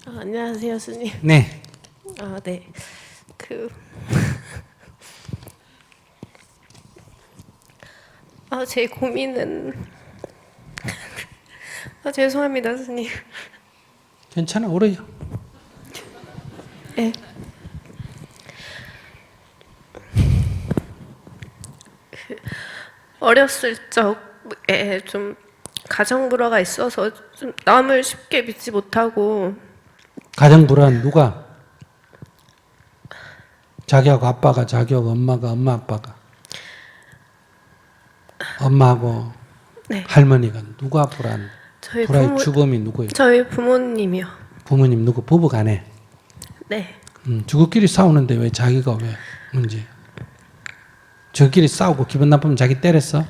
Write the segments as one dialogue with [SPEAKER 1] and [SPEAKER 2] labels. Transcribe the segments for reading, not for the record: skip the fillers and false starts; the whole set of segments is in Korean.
[SPEAKER 1] 안녕하세요, 스님.
[SPEAKER 2] 네.
[SPEAKER 1] 네. 제 고민은 죄송합니다, 스님.
[SPEAKER 2] 괜찮아, 오래요.
[SPEAKER 1] 네. 어렸을 적에 좀 가정 불화가 있어서 좀 남을 쉽게 믿지 못하고.
[SPEAKER 2] 가정 불안 누가? 자기하고 아빠가, 자기하고 엄마가, 엄마 아빠가. 엄마하고
[SPEAKER 1] 네.
[SPEAKER 2] 할머니가 누가 불안?
[SPEAKER 1] 저희
[SPEAKER 2] 불화의 주범이 누구예요?
[SPEAKER 1] 저희 부모님이요.
[SPEAKER 2] 부모님 누구? 부부간에.
[SPEAKER 1] 네.
[SPEAKER 2] 주부끼리 싸우는데 왜 자기가 왜 문제? 저끼리 싸우고 기분 나쁘면 자기 때렸어?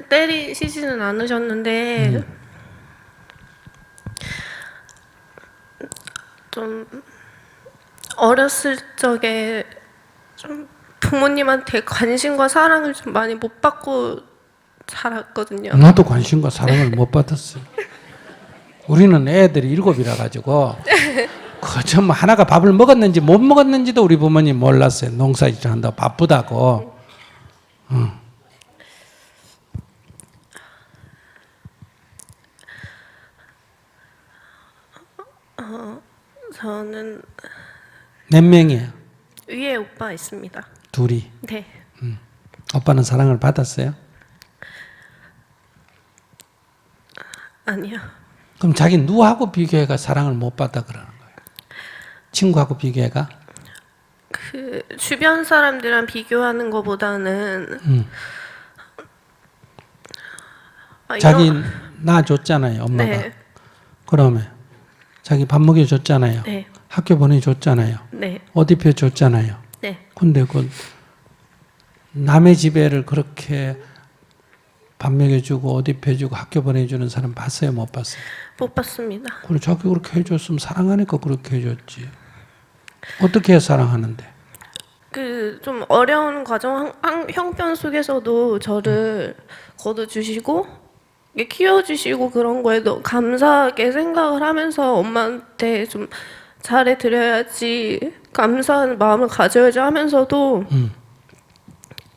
[SPEAKER 1] 때리시지는 않으셨는데 좀 어렸을 적에 좀 부모님한테 관심과 사랑을 좀 많이 못 받고 자랐거든요.
[SPEAKER 2] 나도 관심과 사랑을 못 받았어요. 우리는 애들이 7이라 가지고 그좀 하나가 밥을 먹었는지 못 먹었는지도 우리 부모님 몰랐어요. 농사일 한다고 바쁘다고.
[SPEAKER 1] 저는
[SPEAKER 2] 몇 명이에요?
[SPEAKER 1] 위에 오빠 있습니다.
[SPEAKER 2] 둘이.
[SPEAKER 1] 네.
[SPEAKER 2] 오빠는 사랑을 받았어요?
[SPEAKER 1] 아니요.
[SPEAKER 2] 그럼 자기 누구하고 비교해가 사랑을 못 받다 그러는 거예요? 친구하고 비교해가?
[SPEAKER 1] 주변 사람들이랑 비교하는 것보다는
[SPEAKER 2] 자기 낳아줬잖아요, 엄마가.
[SPEAKER 1] 네.
[SPEAKER 2] 그러면 자기 밥 먹여줬잖아요.
[SPEAKER 1] 네.
[SPEAKER 2] 학교 보내줬잖아요.
[SPEAKER 1] 네.
[SPEAKER 2] 옷 입혀줬잖아요.
[SPEAKER 1] 네.
[SPEAKER 2] 근데 그 남의 집애를 그렇게 밥 먹여주고 옷 입혀주고 학교 보내주는 사람 봤어요? 못 봤어요?
[SPEAKER 1] 못 봤습니다.
[SPEAKER 2] 그래, 자기 그렇게 해줬으면 사랑하니까 그렇게 해줬지. 어떻게 사랑하는데?
[SPEAKER 1] 좀 어려운 과정 형편 속에서도 저를 걷어주시고 키워주시고 그런 거에도 감사하게 생각을 하면서 엄마한테 좀 잘해드려야지 감사한 마음을 가져야지 하면서도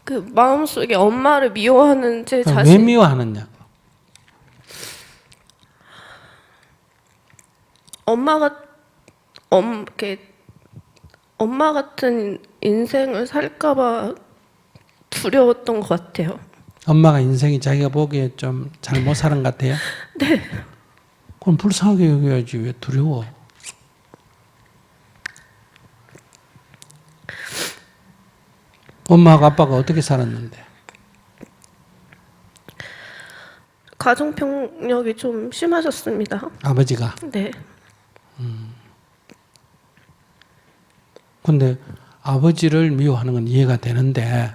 [SPEAKER 1] 그 마음속에 엄마를 미워하는 제
[SPEAKER 2] 왜
[SPEAKER 1] 자신.
[SPEAKER 2] 미워하느냐고?
[SPEAKER 1] 이렇게 엄마 같은 인생을 살까봐 두려웠던 것 같아요.
[SPEAKER 2] 엄마가 인생이 자기가 보기에 좀 잘못 사는 것 같아요?
[SPEAKER 1] 네.
[SPEAKER 2] 그럼 불쌍하게 여겨야지 왜 두려워? 엄마하고 아빠가 어떻게 살았는데?
[SPEAKER 1] 가정폭력이 좀 심하셨습니다.
[SPEAKER 2] 아버지가.
[SPEAKER 1] 네.
[SPEAKER 2] 근데 아버지를 미워하는 건 이해가 되는데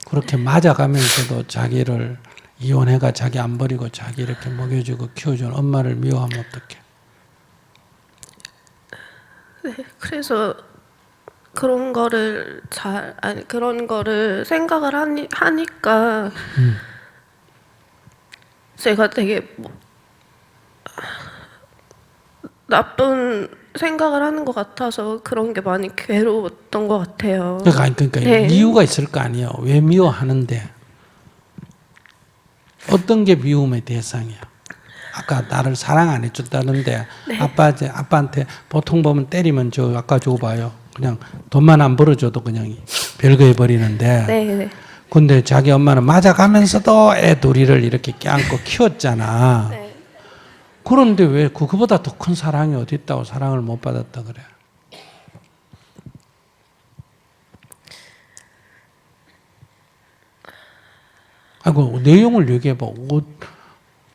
[SPEAKER 2] 그렇게 맞아가면서도 자기를 이혼해가 자기 안 버리고 자기 이렇게 먹여주고 키워주는 엄마를 미워하면 어떡해?
[SPEAKER 1] 네. 그래서 그런 거를 그런 거를 생각을 하니까 제가 되게 나쁜 생각을 하는 것 같아서 그런 게 많이 괴로웠던 것 같아요.
[SPEAKER 2] 그러니까
[SPEAKER 1] 네.
[SPEAKER 2] 이유가 있을 거 아니에요. 왜 미워하는데? 어떤 게 미움의 대상이야? 아까 나를 사랑 안 해줬다는데
[SPEAKER 1] 네.
[SPEAKER 2] 아빠한테 보통 보면 때리면 아까 저거 봐요. 그냥 돈만 안 벌어줘도 그냥 별거 해버리는데
[SPEAKER 1] 네.
[SPEAKER 2] 근데 자기 엄마는 맞아가면서도 애 둘이를 이렇게 껴안고 키웠잖아.
[SPEAKER 1] 네.
[SPEAKER 2] 그런데 왜 그거보다 더 큰 사랑이 어디 있다고 사랑을 못 받았다 그래? 아이고 내용을 얘기해봐.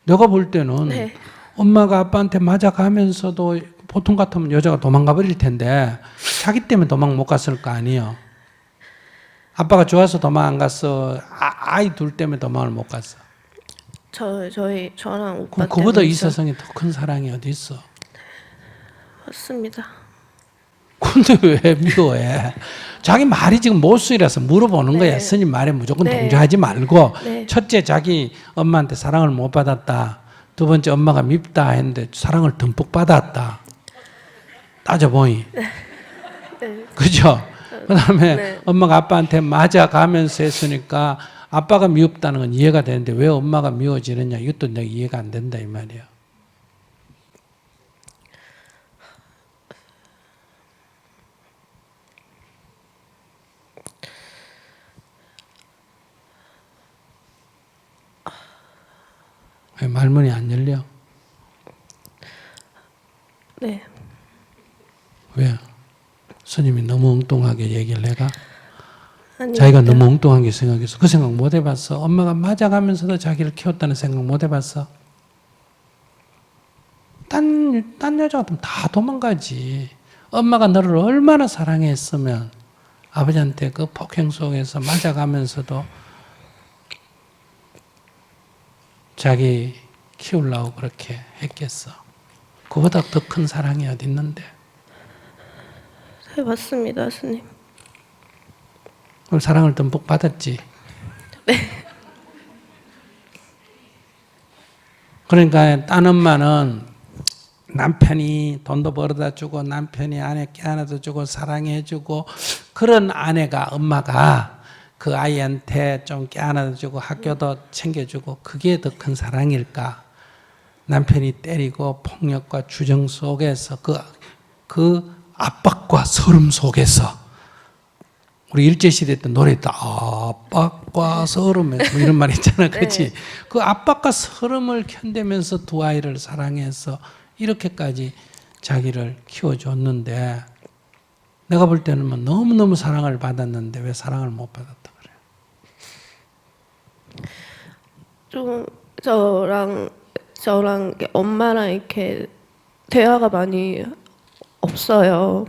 [SPEAKER 2] 내가 볼 때는
[SPEAKER 1] 네.
[SPEAKER 2] 엄마가 아빠한테 맞아가면서도 보통 같으면 여자가 도망가 버릴 텐데 자기 때문에 도망 못 갔을 거 아니에요. 아빠가 좋아서 도망 안 갔어. 아이 둘 때문에 도망을 못 갔어.
[SPEAKER 1] 저랑 오빠
[SPEAKER 2] 그럼 그보다
[SPEAKER 1] 때문에
[SPEAKER 2] 이 세상에 더 큰 사랑이 어디 있어?
[SPEAKER 1] 맞습니다.
[SPEAKER 2] 근데 왜 미워해? 자기 말이 지금 모순이라서 물어보는
[SPEAKER 1] 네.
[SPEAKER 2] 거야. 스님 말에 무조건
[SPEAKER 1] 네.
[SPEAKER 2] 동조하지 말고
[SPEAKER 1] 네.
[SPEAKER 2] 첫째 자기 엄마한테 사랑을 못 받았다. 두 번째 엄마가 밉다 했는데 사랑을 듬뿍 받았다. 따져보니. 그죠? 그 다음에
[SPEAKER 1] 네.
[SPEAKER 2] 엄마가 아빠한테 맞아가면서 했으니까 아빠가 미웠다는 건 이해가 되는데 왜 엄마가 미워지느냐. 이것도 내가 이해가 안 된다 이 말이야. 왜 말문이 안 열려?
[SPEAKER 1] 네.
[SPEAKER 2] 왜? 스님이 너무 엉뚱하게 얘기를 해가?
[SPEAKER 1] 아니,
[SPEAKER 2] 자기가 너무 엉뚱하게 생각해서 그 생각 못 해봤어? 엄마가 맞아가면서도 자기를 키웠다는 생각 못 해봤어? 딴 여자 같으면 다 도망가지. 엄마가 너를 얼마나 사랑했으면 아버지한테 그 폭행 속에서 맞아가면서도 자기 키우려고 그렇게 했겠어. 그보다 더 큰 사랑이 어디 있는데.
[SPEAKER 1] 네, 맞습니다, 스님.
[SPEAKER 2] 그럼 사랑을 듬뿍 받았지. 그러니까 딴 엄마는 남편이 돈도 벌어다 주고 남편이 아내 껴안아도 주고 사랑해주고 그런 아내가 엄마가 그 아이한테 좀 껴안아도 주고 학교도 챙겨주고 그게 더 큰 사랑일까? 남편이 때리고 폭력과 주정 속에서 그 압박과 서름 속에서 우리 일제시대 때 노래했다. 압박과 서름 뭐 이런 말 있잖아. 그렇지?
[SPEAKER 1] 네.
[SPEAKER 2] 그 압박과 서름을 견디면서 두 아이를 사랑해서 이렇게까지 자기를 키워줬는데 내가 볼 때는 뭐 너무너무 사랑을 받았는데 왜 사랑을 못 받았다 그래?
[SPEAKER 1] 좀 저랑 이렇게 엄마랑 이렇게 대화가 많이 없어요.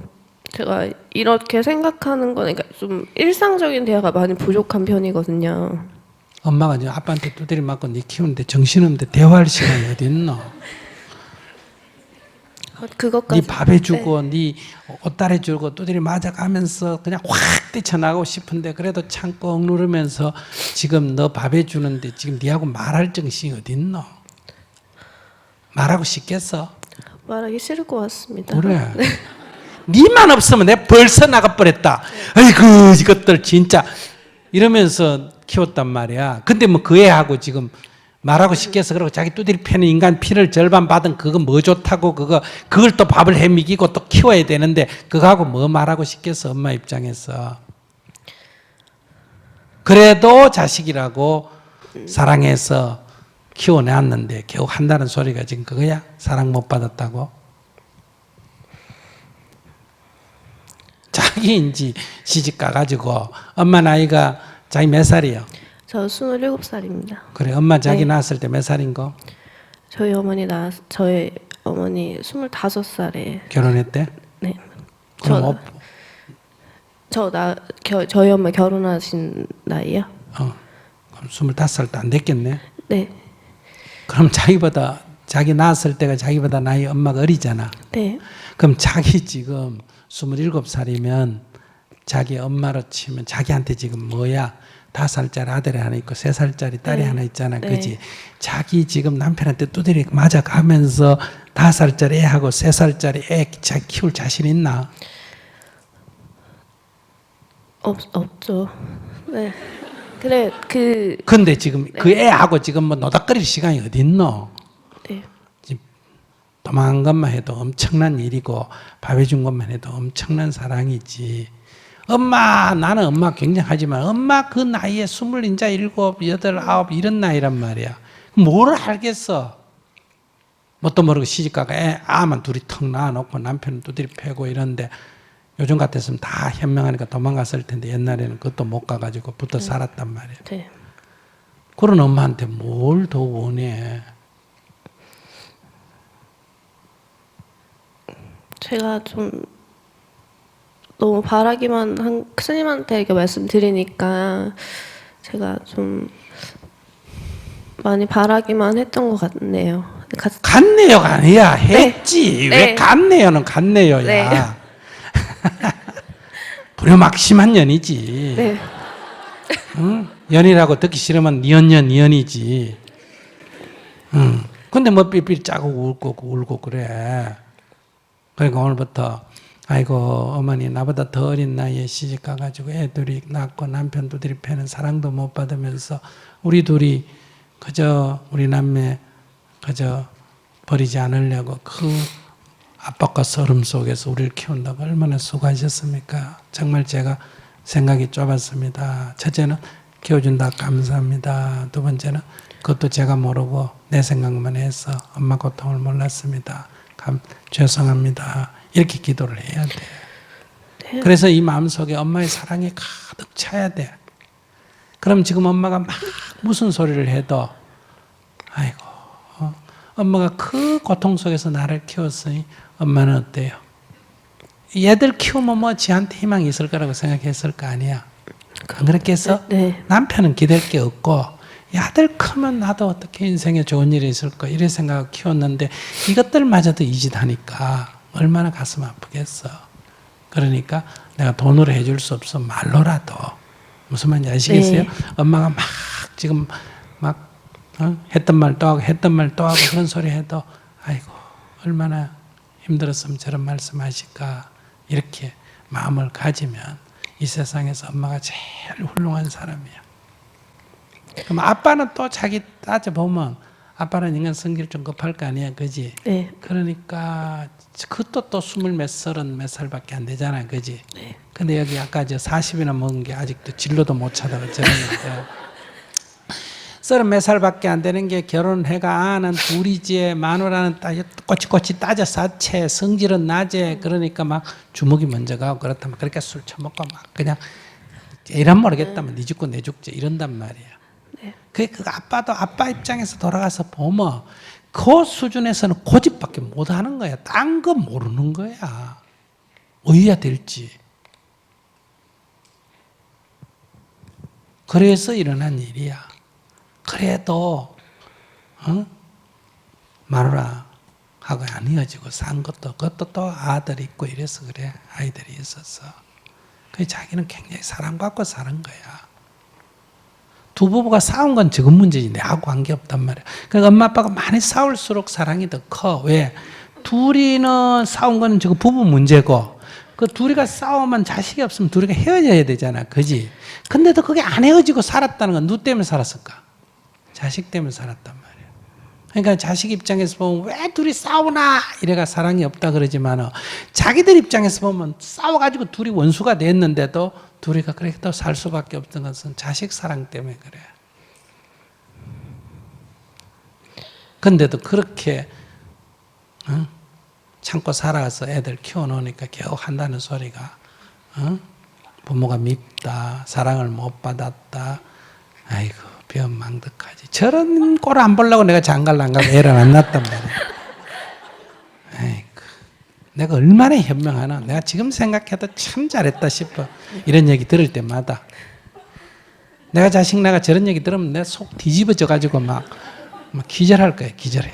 [SPEAKER 1] 제가 이렇게 생각하는 거니까 좀 일상적인 대화가 많이 부족한 편이거든요.
[SPEAKER 2] 엄마가 이제 아빠한테 두드리 맞고 네 키우는데 정신없는데 대화할 시간이 어디 있노?
[SPEAKER 1] 그것까지.
[SPEAKER 2] 네 밥 해주고 네 옷달 해주고 두드리 맞아가면서 그냥 확 뛰쳐나가고 싶은데 그래도 참고 억누르면서 지금 너 밥 해주는데 지금 네하고 말할 정신이 어디 있노? 말하고 싶겠어?
[SPEAKER 1] 말하기 싫을 것 같습니다.
[SPEAKER 2] 그래. 니만 없으면 내가 벌써 나가버렸다. 아이고 이것들 진짜 이러면서 키웠단 말이야. 근데 뭐 그 애하고 지금 말하고 싶겠어. 그러고 자기 두드리 패는 인간 피를 절반 받은 그거 뭐 좋다고 그걸 또 밥을 해 먹이고 또 키워야 되는데 그거하고 뭐 말하고 싶겠어. 엄마 입장에서. 그래도 자식이라고 사랑해서 키워내었는데 겨우 한다는 소리가 지금 그거야? 사랑 못 받았다고? 자기인지 시집 가가지고 엄마 나이가 자기 몇 살이요?
[SPEAKER 1] 저 27살입니다.
[SPEAKER 2] 그래 엄마 자기
[SPEAKER 1] 네.
[SPEAKER 2] 낳았을 때 몇 살인거?
[SPEAKER 1] 저희 어머니 25살에
[SPEAKER 2] 결혼했대?
[SPEAKER 1] 네.
[SPEAKER 2] 그럼
[SPEAKER 1] 저희 엄마 결혼하신 나이요?
[SPEAKER 2] 그럼 25살도 안 됐겠네.
[SPEAKER 1] 네.
[SPEAKER 2] 그럼 자기 낳았을 때가 자기보다 나이 엄마가 어리잖아.
[SPEAKER 1] 네.
[SPEAKER 2] 그럼 자기 지금 27살이면 자기 엄마로 치면 자기한테 지금 뭐야? 5살짜리 아들이 하나 있고 3살짜리 딸이
[SPEAKER 1] 네.
[SPEAKER 2] 하나 있잖아.
[SPEAKER 1] 네.
[SPEAKER 2] 그지? 자기 지금 남편한테 두드리 맞아가면서 5살짜리 애하고 3살짜리 애 자기 키울 자신 있나?
[SPEAKER 1] 없죠. 네.
[SPEAKER 2] 근데 지금 그 애하고 지금 뭐 노닥거릴 시간이 어디 있노?
[SPEAKER 1] 네.
[SPEAKER 2] 도망간 것만 해도 엄청난 일이고 밥 해준 것만 해도 엄청난 사랑이지. 나는 엄마 굉장하지만 엄마 그 나이에 27, 7, 8, 9 이런 나이란 말이야. 뭘 알겠어. 뭣도 모르고 시집가가 아만 둘이 턱 낳아놓고 남편은 두드리 패고 이런데 요즘 같았으면 다 현명하니까 도망갔을 텐데 옛날에는 그것도 못 가가지고 붙어 살았단 말이야.
[SPEAKER 1] 네.
[SPEAKER 2] 그런 엄마한테 뭘 더 원해.
[SPEAKER 1] 제가 좀 너무 바라기만 한 스님한테 이렇게 말씀드리니까 제가 좀 많이 바라기만 했던 것 같네요.
[SPEAKER 2] 갔네요가 아니야. 했지.
[SPEAKER 1] 네.
[SPEAKER 2] 왜 갔네요는 갔네요야.
[SPEAKER 1] 네.
[SPEAKER 2] 불효막심한 년이지.
[SPEAKER 1] 네.
[SPEAKER 2] 응? 연이라고 듣기 싫으면 니언년이지. 응. 근데 근데 뭐 삐삐 짜고 울고 그래. 그러니까 오늘부터 아이고 어머니 나보다 더 어린 나이에 시집 가가지고 애들이 낳고 남편 두드리 패는 사랑도 못 받으면서 우리 둘이 그저 우리 남매 그저 버리지 않으려고 그 압박과 서름 속에서 우리를 키운다고 얼마나 수고하셨습니까? 정말 제가 생각이 좁았습니다. 첫째는 키워준다 감사합니다. 두 번째는 그것도 제가 모르고 내 생각만 해서 엄마 고통을 몰랐습니다. 죄송합니다. 이렇게 기도를 해야 돼. 그래서 이 마음속에 엄마의 사랑이 가득 차야 돼. 그럼 지금 엄마가 막 무슨 소리를 해도 아이고 엄마가 그 고통 속에서 나를 키웠으니 엄마는 어때요? 얘들 키우면 뭐 지한테 희망이 있을 거라고 생각했을 거 아니야. 안 그렇겠어?
[SPEAKER 1] 네.
[SPEAKER 2] 남편은 기댈 게 없고 아들 크면 나도 어떻게 인생에 좋은 일이 있을 거 이래 생각하고 키웠는데 이것들마저도 이짓하니까 얼마나 가슴 아프겠어. 그러니까 내가 돈으로 해줄 수 없어 말로라도 무슨 말인지 아시겠어요?
[SPEAKER 1] 네.
[SPEAKER 2] 엄마가 막 지금 막 했던 말 또 하고 했던 말 또 하고 그런 소리 해도 아이고 얼마나 힘들었으면 저런 말씀하실까 이렇게 마음을 가지면 이 세상에서 엄마가 제일 훌륭한 사람이야. 그럼 아빠는 또 자기 따져보면 아빠는 인간 성질 좀 급할 거 아니야, 그지?
[SPEAKER 1] 네.
[SPEAKER 2] 그러니까 그것도 또 20몇, 30몇 살밖에 안 되잖아, 그지?
[SPEAKER 1] 네.
[SPEAKER 2] 근데 여기 아까 저 40이나 먹은 게 아직도 진로도 못 찾아가 저러는데 30몇 살밖에 안 되는 게 결혼해가 난 둘이지 마누라는 꼬치꼬치 따져 사채 성질은 낮에 그러니까 막 주먹이 먼저 가고 그렇다면 그렇게 술 처먹고 막 그냥 이런 모르겠다면 네 죽고 내 죽지 이런단 말이야. 그 아빠도 아빠 입장에서 돌아가서 보면 그 수준에서는 고집밖에 못 하는 거야. 딴 거 모르는 거야. 어이야 될지. 그래서 일어난 일이야. 그래도 마누라하고 안 이어지고 산 것도 그것도 또 아들이 있고 이래서 그래. 아이들이 있었어. 그 자기는 굉장히 사랑받고 사는 거야. 두 부부가 싸운 건 지금 문제지 내하고 관계없단 말이야. 그러니까 엄마 아빠가 많이 싸울수록 사랑이 더 커. 왜? 둘이는 싸운 거는 지금 부부 문제고 그 둘이가 싸우면 자식이 없으면 둘이가 헤어져야 되잖아. 그지? 근데도 그게 안 헤어지고 살았다는 건 누구 때문에 살았을까? 자식 때문에 살았단 말이야. 그러니까 자식 입장에서 보면 왜 둘이 싸우나 이래가 사랑이 없다 그러지만 자기들 입장에서 보면 싸워가지고 둘이 원수가 됐는데도 둘이가 그렇게 또 살 수밖에 없던 것은 자식 사랑 때문에 그래. 근데도 그렇게 참고 살아서 애들 키워놓으니까 겨우 한다는 소리가 부모가 밉다, 사랑을 못 받았다. 아이고 변망덕하지. 저런 꼴을 안 보려고 내가 장가를 안 가고 애를 안 낳았단 말이야. 아이고 내가 얼마나 현명하나. 내가 지금 생각해도 참 잘했다 싶어. 이런 얘기 들을 때마다. 내가 자식 나가 저런 얘기 들으면 내 속 뒤집어져 가지고 막 기절할 거야. 기절해.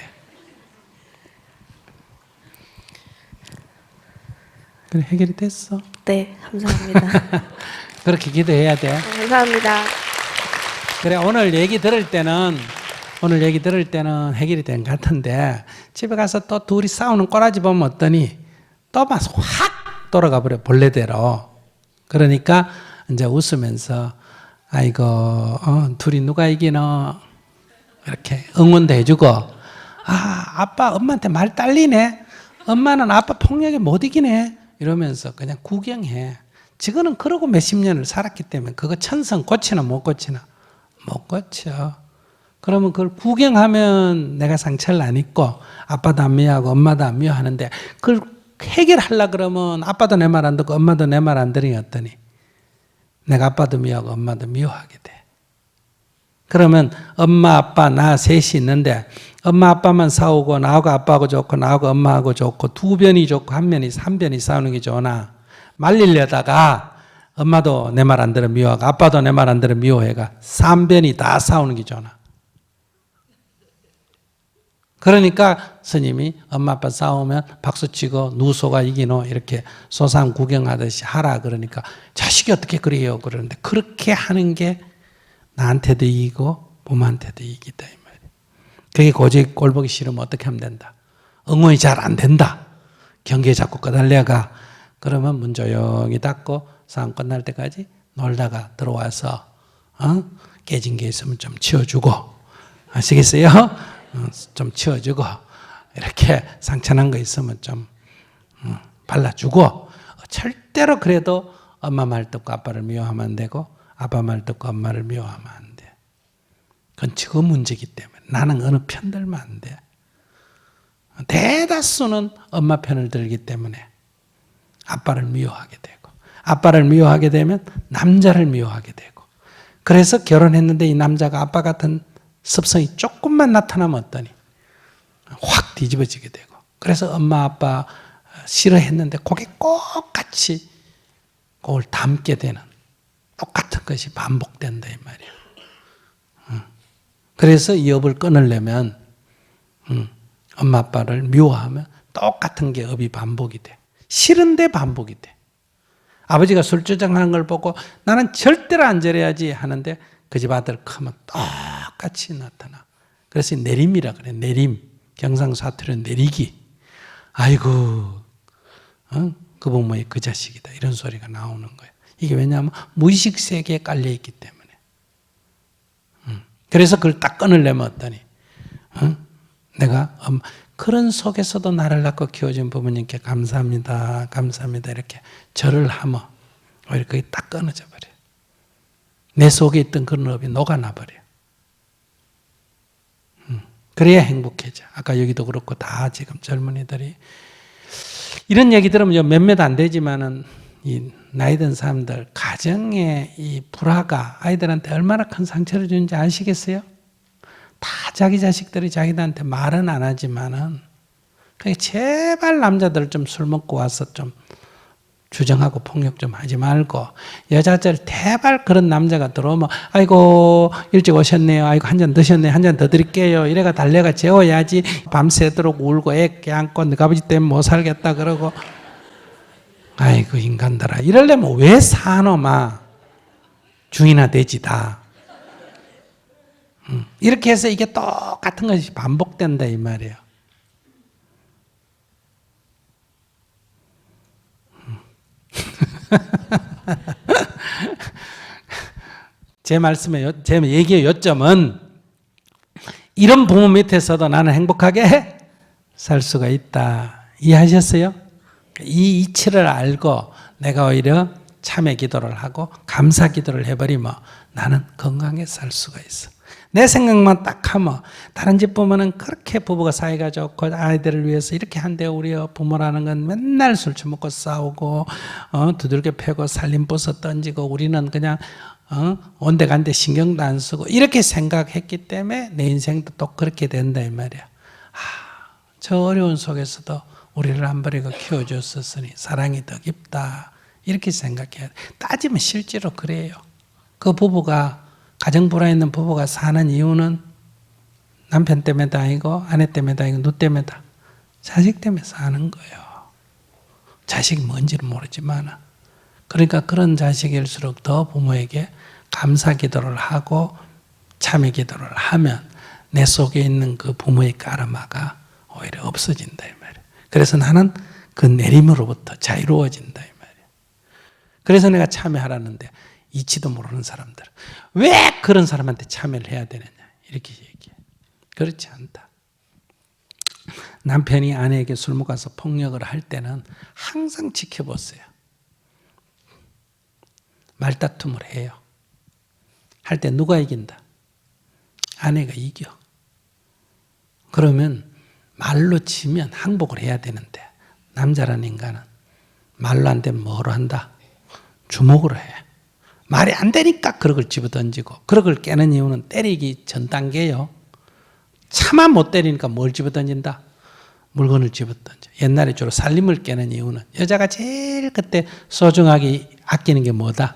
[SPEAKER 2] 그래 해결이 됐어.
[SPEAKER 1] 네, 감사합니다.
[SPEAKER 2] 그렇게 기도해야 돼.
[SPEAKER 1] 감사합니다.
[SPEAKER 2] 그래 오늘 얘기 들을 때는 해결이 된 것 같은데 집에 가서 또 둘이 싸우는 꼬라지 보면 어떠니? 또 막 확 돌아가 버려 본래대로. 그러니까 이제 웃으면서 아이고 둘이 누가 이기노 이렇게 응원도 해주고 아빠 엄마한테 말 딸리네. 엄마는 아빠 폭력에 못 이기네. 이러면서 그냥 구경해. 지금은 그러고 몇십 년을 살았기 때문에 그거 천성 고치나 못 고치나? 못 고쳐. 그러면 그걸 구경하면 내가 상처를 안 입고 아빠도 안 미워하고 엄마도 안 미워하는데 그걸 해결하려고 그러면 아빠도 내 말 안 듣고 엄마도 내 말 안 들으니 어떠니? 내가 아빠도 미워하고 엄마도 미워하게 돼. 그러면 엄마 아빠 나 셋이 있는데 엄마 아빠만 싸우고 나하고 아빠하고 좋고 나하고 엄마하고 좋고 두 변이 좋고 한 변이 싸우는 게 좋으나 말리려다가 엄마도 내 말 안 들어 미워하고 아빠도 내 말 안 들어 미워해가 3변이 다 싸우는 게 좋으나. 그러니까 스님이 엄마 아빠 싸우면 박수치고 누소가 이기노 이렇게 소상 구경하듯이 하라 그러니까 자식이 어떻게 그래요 그러는데 그렇게 하는 게 나한테도 이기고 부모한테도 이기다 이 말이에요. 그게 고집 꼴보기 싫으면 어떻게 하면 된다? 응원이 잘 안 된다. 경기에 자꾸 꺼달려가. 그러면 문 조용히 닫고 싸움 끝날 때까지 놀다가 들어와서 깨진 게 있으면 좀 치워주고, 아시겠어요? 좀 치워주고, 이렇게 상처난 거 있으면 좀 발라주고, 절대로 그래도 엄마 말 듣고 아빠를 미워하면 안 되고 아빠 말 듣고 엄마를 미워하면 안 돼. 그건 지금 문제이기 때문에 나는 어느 편 들면 안 돼. 대다수는 엄마 편을 들기 때문에 아빠를 미워하게 되고, 아빠를 미워하게 되면 남자를 미워하게 되고, 그래서 결혼했는데 이 남자가 아빠 같은 습성이 조금만 나타나면 어떠니? 확 뒤집어지게 되고, 그래서 엄마 아빠 싫어했는데 그게 꼭 같이 그걸 담게 되는 똑같은 것이 반복된다 이 말이야. 그래서 이 업을 끊으려면 엄마 아빠를 미워하면 똑같은 게 업이 반복이 돼. 싫은데 반복이 돼. 아버지가 술주정하는 걸 보고 나는 절대로 안 저래야지 하는데 그 집 아들 크면 똑같이 나타나. 그래서 내림이라 그래. 내림. 경상사투리로 내리기. 아이고 그 부모의 그 자식이다. 이런 소리가 나오는 거예요. 이게 왜냐하면 무의식 세계에 깔려있기 때문에. 그래서 그걸 딱 끊으려면 어떠니? 내가 그런 속에서도 나를 낳고 키워준 부모님께 감사합니다. 감사합니다. 이렇게 절을 하면 오히려 그게 딱 끊어져 버려요. 내 속에 있던 그런 업이 녹아나 버려요. 그래야 행복해져. 아까 여기도 그렇고 다 지금 젊은이들이 이런 얘기 들으면 몇몇 안 되지만은 이 나이 든 사람들 가정의 이 불화가 아이들한테 얼마나 큰 상처를 주는지 아시겠어요? 다 자기 자식들이 자기들한테 말은 안 하지만은 그러니까 제발 남자들 좀 술 먹고 와서 좀 주정하고 폭력 좀 하지 말고, 여자들 대발 그런 남자가 들어오면 아이고 일찍 오셨네요. 아이고 한 잔 드셨네요. 한 잔 더 드릴게요. 이래가 달래가 재워야지. 밤새도록 울고 애 껴안고 너가 아버지 때문에 못 살겠다 그러고, 아이고 인간들아 이러려면 왜 사노마 중이나 되지다. 이렇게 해서 이게 똑같은 것이 반복된다 이 말이에요. 제 말씀에 제 얘기의 요점은 이런 부모 밑에서도 나는 행복하게 살 수가 있다. 이해하셨어요? 이 이치를 알고 내가 오히려 참회 기도를 하고 감사 기도를 해버리면 나는 건강하게 살 수가 있어. 내 생각만 딱 하면 다른 집 부모는 그렇게 부부가 사이가 좋고 아이들을 위해서 이렇게 한대요. 우리 부모라는 건 맨날 술 처먹고 싸우고 두들겨 패고 살림버섯 던지고 우리는 그냥 온데간데 신경도 안 쓰고 이렇게 생각했기 때문에 내 인생도 또 그렇게 된다 이 말이야. 저 어려운 속에서도 우리를 안 버리고 키워줬었으니 사랑이 더 깊다 이렇게 생각해야 돼. 따지면 실제로 그래요. 그 부부가 가정 불화 있는 부부가 사는 이유는 남편 때문에도 아니고 아내 때문에도 아니고 누 때문에다. 자식 때문에 사는 거예요. 자식이 뭔지는 모르지만 그러니까 그런 자식일수록 더 부모에게 감사 기도를 하고 참회 기도를 하면 내 속에 있는 그 부모의 까르마가 오히려 없어진다 이 말이에요. 그래서 나는 그 내림으로부터 자유로워진다 이 말이에요. 그래서 내가 참회하라는데 이치도 모르는 사람들 왜 그런 사람한테 참여를 해야 되느냐 이렇게 얘기해. 그렇지 않다. 남편이 아내에게 술 먹어서 폭력을 할 때는 항상 지켜보세요. 말다툼을 해요. 할 때 누가 이긴다? 아내가 이겨. 그러면 말로 치면 항복을 해야 되는데 남자라는 인간은 말로 안 되면 뭐로 한다? 주먹으로 해. 말이 안 되니까 그릇을 집어던지고, 그릇을 깨는 이유는 때리기 전 단계예요. 차마 못 때리니까 뭘 집어던진다? 물건을 집어던져. 옛날에 주로 살림을 깨는 이유는 여자가 제일 그때 소중하게 아끼는 게 뭐다?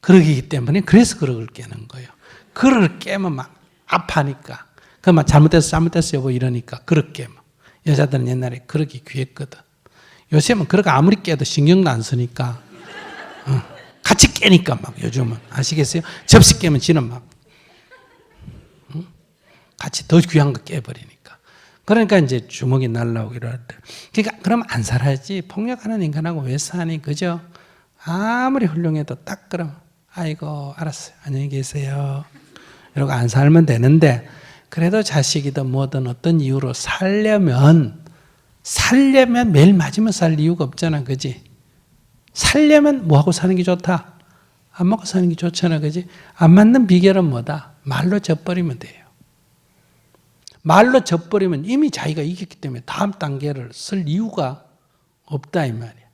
[SPEAKER 2] 그릇이기 때문에 그래서 그릇을 깨는 거예요. 그릇을 깨면 막 아파하니까. 그만 잘못됐어 여보 이러니까 그릇 깨면. 여자들은 옛날에 그릇이 귀했거든. 요새는 그릇 아무리 깨도 신경도 안 쓰니까 같이 깨니까 막 요즘은 아시겠어요? 접시 깨면 지는 막 같이 더 귀한 거 깨버리니까. 그러니까 이제 주먹이 날라오고 이러는데. 그러니까 그럼 안 살아야지. 폭력하는 인간하고 왜 사니? 그죠? 아무리 훌륭해도 딱 그럼 아이고 알았어요. 안녕히 계세요. 이러고 안 살면 되는데 그래도 자식이든 뭐든 어떤 이유로 살려면 매일 맞으면 살 이유가 없잖아. 그지? 살려면 뭐하고 사는 게 좋다? 안 먹고 사는 게 좋잖아. 그지? 안 맞는 비결은 뭐다? 말로 져버리면 돼요. 말로 져버리면 이미 자기가 이겼기 때문에 다음 단계를 쓸 이유가 없다 이 말이야.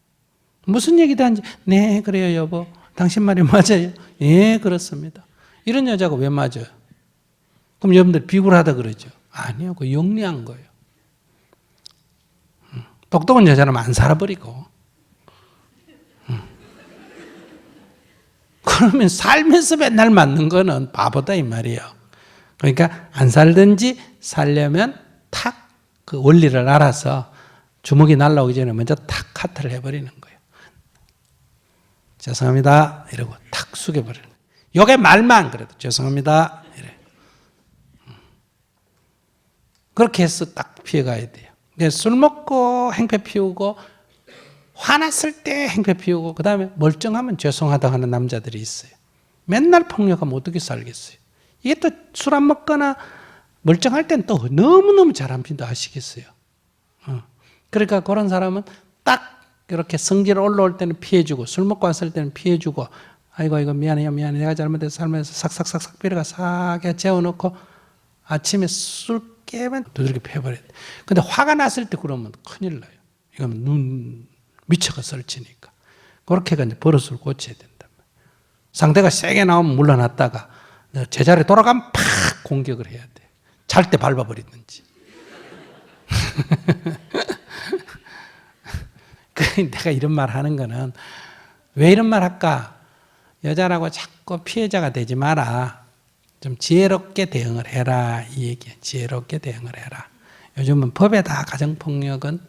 [SPEAKER 2] 무슨 얘기도 하는지 네 그래요 여보. 당신 말이 맞아요. 예 그렇습니다. 이런 여자가 왜 맞아요? 그럼 여러분들 비굴하다 그러죠. 아니요. 그 영리한 거예요. 똑똑한 여자라면 안 살아버리고. 그러면 살면서 맨날 맞는 거는 바보다 이 말이에요. 그러니까 안 살든지 살려면 탁 그 원리를 알아서 주먹이 날라오기 전에 먼저 탁 카트를 해버리는 거예요. 죄송합니다. 이러고 탁 숙여버리는 거예요. 요게 말만 그래도 죄송합니다. 이래. 그렇게 해서 딱 피해가야 돼요. 술 먹고 행패 피우고 화났을 때 행패 피우고 그 다음에 멀쩡하면 죄송하다 하는 남자들이 있어요. 맨날 폭력하면 어떻게 살겠어요. 이게 또 술 안 먹거나 멀쩡할 땐 또 너무너무 잘 안 핀다 아시겠어요. 그러니까 그런 사람은 딱 이렇게 성질 올라올 때는 피해주고 술 먹고 왔을 때는 피해주고 아이고 미안해요 내가 잘못해서 살면서 삭삭삭삭 비려가 싹 재워놓고 아침에 술 깨면 두들겨 패버려야 돼. 근데 화가 났을 때 그러면 큰일 나요. 이건 눈 미쳐가 설치니까. 그렇게 이제 버릇을 고쳐야 된다. 상대가 세게 나오면 물러났다가 제자리에 돌아가면 팍 공격을 해야 돼. 잘 때 밟아버리든지. 내가 이런 말 하는 거는 왜 이런 말 할까? 여자라고 자꾸 피해자가 되지 마라. 좀 지혜롭게 대응을 해라. 이 얘기야. 지혜롭게 대응을 해라. 요즘은 법에다 가정폭력은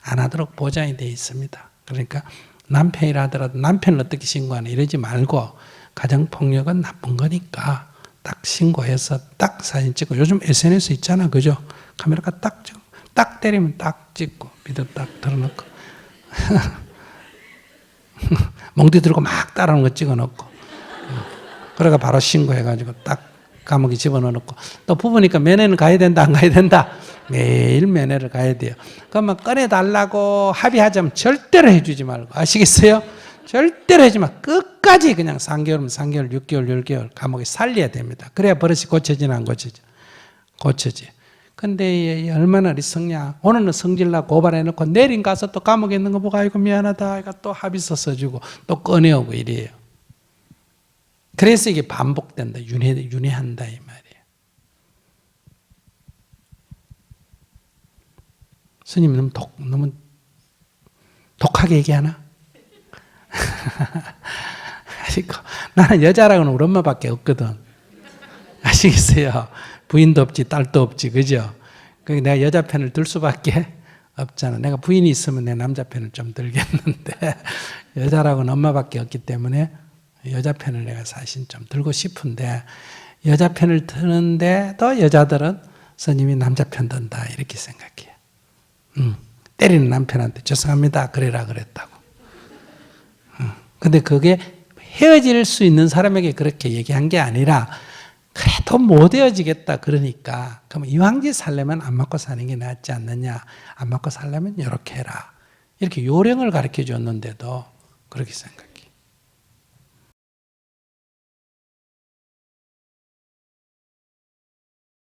[SPEAKER 2] 안 하도록 보장이 되어 있습니다. 그러니까 남편이라 하더라도 남편을 어떻게 신고하나 이러지 말고 가정폭력은 나쁜 거니까 딱 신고해서 딱 사진 찍고 요즘 SNS 있잖아. 그죠? 카메라가 딱 찍고 딱 때리면 딱 찍고 비디오 딱 들어놓고 몽디 들고 막 따라오는 거 찍어놓고 그래가 바로 신고해가지고 딱 감옥에 집어넣고 또 부부니까 면회는 가야 된다 안 가야 된다 매일 면회를 가야 돼요. 그러면 꺼내달라고 합의하자면 절대로 해주지 말고 아시겠어요? 절대로 하지 마. 끝까지 그냥 3개월이면 3개월 6개월 6개월 감옥에 살려야 됩니다. 그래야 버릇이 고쳐지나 안 고쳐져? 고쳐지. 근데 얼마나 리석냐. 오늘은 성질나 고발해놓고 내일 가서 또 감옥에 있는 거 보고 아이고 미안하다. 또 합의서 써주고 또 꺼내오고 이래요. 그래서 이게 반복된다. 윤회한다 이 말이에요. 스님 너무 독하게 얘기하나? 아시고 나는 여자라고는 우리 엄마밖에 없거든. 아시겠어요? 부인도 없지 딸도 없지 그죠? 그러니까 내가 여자 편을 들 수밖에 없잖아. 내가 부인이 있으면 내 남자 편을 좀 들겠는데 여자라고는 엄마밖에 없기 때문에 여자 편을 내가 사실 좀 들고 싶은데 여자 편을 드는데 또 여자들은 스님이 남자 편 든다 이렇게 생각해요. 때리는 남편한테 죄송합니다 그래라 그랬다고. 근데 그게 헤어질 수 있는 사람에게 그렇게 얘기한 게 아니라 그래도 못 헤어지겠다 그러니까 그럼 이왕지 살려면 안 맞고 사는 게 낫지 않느냐. 안 맞고 살려면 이렇게 해라. 이렇게 요령을 가르쳐 줬는데도 그렇게 생각해요.